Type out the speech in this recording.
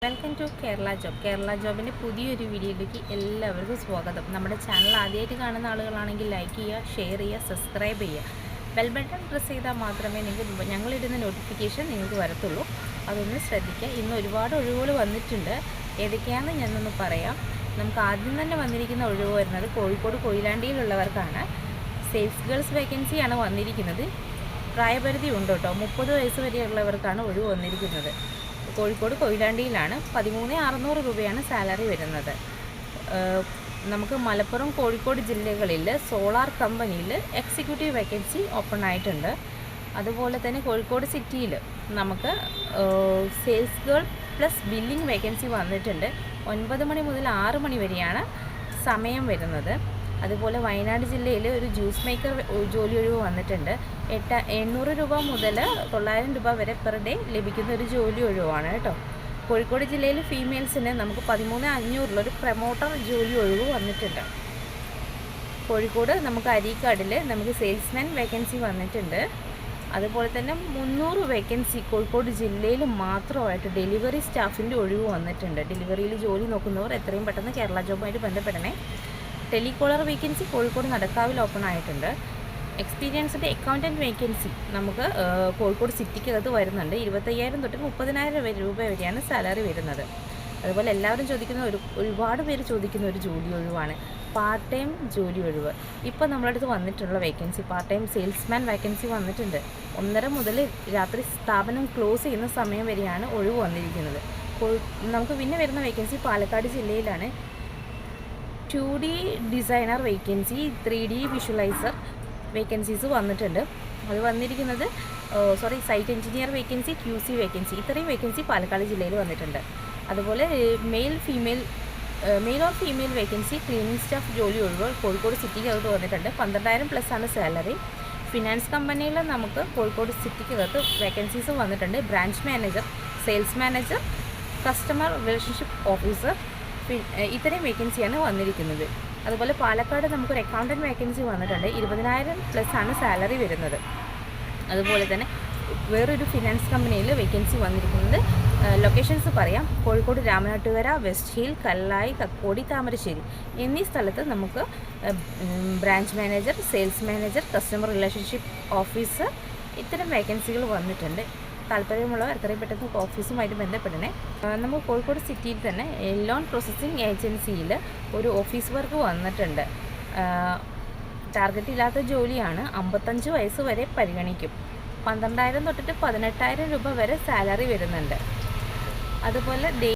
Welcome to Kerala job. Kerala ജോബിൻ്റെ പുതിയൊരു വീഡിയോയിലേക്ക് എല്ലാവർക്കും സ്വാഗതം. നമ്മുടെ ചാനൽ ആദ്യമായിട്ട് കാണുന്ന ആളുകളാണെങ്കിൽ ലൈക്ക് ചെയ്യുക, ഷെയർ ചെയ്യുക, സബ്സ്ക്രൈബ് ചെയ്യുക. ബെൽ ബട്ടൺ പ്രസ് ചെയ്താൽ മാത്രമേ നിങ്ങൾക്ക് ഞങ്ങളിടുന്ന നോട്ടിഫിക്കേഷൻ നിങ്ങൾക്ക് വരത്തുള്ളൂ. അതൊന്ന് ശ്രദ്ധിക്കുക. ഇന്ന് ഒരുപാട് ഒഴിവുകൾ വന്നിട്ടുണ്ട്. ഏതൊക്കെയാണെന്ന് ഞാനൊന്ന് പറയാം. നമുക്ക് ആദ്യം തന്നെ വന്നിരിക്കുന്ന ഒഴിവ് വരുന്നത് കോഴിക്കോട് കൊയിലാണ്ടിയിലുള്ളവർക്കാണ്. സെയിൽസ് ഗേൾസ് വേക്കൻസിയാണ് വന്നിരിക്കുന്നത്. പ്രായപരിധി ഉണ്ട് കേട്ടോ. 30 വയസ്സ് വരെയുള്ളവർക്കാണ് ഒഴിവ് വന്നിരിക്കുന്നത്. കോഴിക്കോട് കൊയിലാണ്ടിയിലാണ്. 13,600 രൂപയാണ് സാലറി വരുന്നത്. നമുക്ക് മലപ്പുറം, കോഴിക്കോട് ജില്ലകളിൽ സോളാർ കമ്പനിയിൽ എക്സിക്യൂട്ടീവ് വേക്കൻസി ഓപ്പൺ ആയിട്ടുണ്ട്. അതുപോലെ തന്നെ കോഴിക്കോട് സിറ്റിയിൽ നമുക്ക് sales girl plus billing vacancy വന്നിട്ടുണ്ട്. 9 മണി മുതൽ 6 മണി വരെയാണ് സമയം വരുന്നത്. അതുപോലെ വയനാട് ജില്ലയിൽ ഒരു ജ്യൂസ് മേക്കർ ജോലി ഒഴിവ് വന്നിട്ടുണ്ട്. 800 രൂപ മുതൽ 900 രൂപ വരെ പെർ ഡേ ലഭിക്കുന്ന ഒരു ജോലി ഒഴിവാണ് കേട്ടോ. കോഴിക്കോട് ജില്ലയിൽ ഫീമെയിൽസിന് നമുക്ക് 13,500 പ്രൊമോട്ടർ ജോലി ഒഴിവ് വന്നിട്ടുണ്ട്. കോഴിക്കോട് നമുക്ക് അരീക്കാടിൽ നമുക്ക് സെയിൽസ്മാൻ വേക്കൻസി വന്നിട്ടുണ്ട്. അതുപോലെ തന്നെ 300 വേക്കൻസി കോഴിക്കോട് ജില്ലയിൽ മാത്രമായിട്ട് ഡെലിവറി സ്റ്റാഫിൻ്റെ ഒഴിവ് വന്നിട്ടുണ്ട്. ഡെലിവറിയിൽ ജോലി നോക്കുന്നവർ എത്രയും പെട്ടെന്ന് കേരള ജോബുമായിട്ട് ബന്ധപ്പെടണേ. ടെലികോളർ വേക്കൻസി കോഴിക്കോട് നടക്കാവിൽ ഓപ്പൺ ആയിട്ടുണ്ട്. എക്സ്പീരിയൻസിൻ്റെ അക്കൗണ്ടൻറ്റ് വേക്കൻസി നമുക്ക് കോഴിക്കോട് സിറ്റിക്കകത്ത് വരുന്നുണ്ട്. 25,000 തൊട്ട് 30,000 രൂപ വരെയാണ് സാലറി വരുന്നത്. അതുപോലെ എല്ലാവരും ചോദിക്കുന്ന ഒരുപാട് പേര് ചോദിക്കുന്ന ഒരു ജോലി ഒഴിവാണ് പാർട്ട് ടൈം ജോലി ഒഴിവ്. ഇപ്പോൾ നമ്മളടുത്ത് വന്നിട്ടുള്ള vacancy part time salesman vacancy വന്നിട്ടുണ്ട്. 1:30 മുതൽ രാത്രി സ്ഥാപനം ക്ലോസ് ചെയ്യുന്ന സമയം വരെയാണ് ഒഴിവ് വന്നിരിക്കുന്നത്. നമുക്ക് പിന്നെ വരുന്ന വേക്കൻസി പാലക്കാട് ജില്ലയിലാണ്. 2D designer vacancy, 3D visualiser vacancies വന്നിട്ടുണ്ട്. അത് വന്നിരിക്കുന്നത് site engineer vacancy, QC vacancy, ഇത്രയും വേക്കൻസി പാലക്കാട് ജില്ലയിൽ വന്നിട്ടുണ്ട്. അതുപോലെ male or female vacancy cleaning staff ജോലി ഒഴിവ് കോഴിക്കോട് സിറ്റിക്കകത്ത് വന്നിട്ടുണ്ട്. 12,000 പ്ലസ് ആണ് സാലറി. ഫിനാൻസ് കമ്പനിയിൽ നമുക്ക് കോഴിക്കോട് സിറ്റിക്കകത്ത് വേക്കൻസീസ് വന്നിട്ടുണ്ട്. Branch manager, sales manager, customer relationship officer, ഇത്രയും വേക്കൻസിയാണ് വന്നിരിക്കുന്നത്. അതുപോലെ പാലക്കാട് നമുക്കൊരു അക്കൗണ്ടൻറ്റ് വേക്കൻസി വന്നിട്ടുണ്ട്. 20,000 പ്ലസ് ആണ് സാലറി വരുന്നത്. അതുപോലെ തന്നെ വേറൊരു ഫിനാൻസ് കമ്പനിയിൽ വേക്കൻസി വന്നിരിക്കുന്നത്. ലൊക്കേഷൻസ് പറയാം. കോഴിക്കോട് രാമനാട്ടുകര, വെസ്റ്റ് ഹിൽ, കല്ലായി, കക്കോടി, താമരശ്ശേരി എന്നീ സ്ഥലത്ത് നമുക്ക് branch manager, sales manager, customer relationship officer ഇത്തരം വേക്കൻസികൾ വന്നിട്ടുണ്ട്. താല്പര്യമുള്ളവർ എത്രയും പെട്ടെന്ന് ഓഫീസുമായിട്ട് ബന്ധപ്പെടണേ. നമുക്ക് കോഴിക്കോട് സിറ്റിയിൽ തന്നെ ലോൺ പ്രോസസ്സിംഗ് ഏജൻസിയിൽ ഒരു ഓഫീസ് വർക്ക് വന്നിട്ടുണ്ട്. ടാർഗറ്റ് ഇല്ലാത്ത ജോലിയാണ്. 55 വയസ്സ് വരെ പരിഗണിക്കും. 12,000 തൊട്ടിട്ട് 18,000 രൂപ വരെ സാലറി വരുന്നുണ്ട്. അതുപോലെ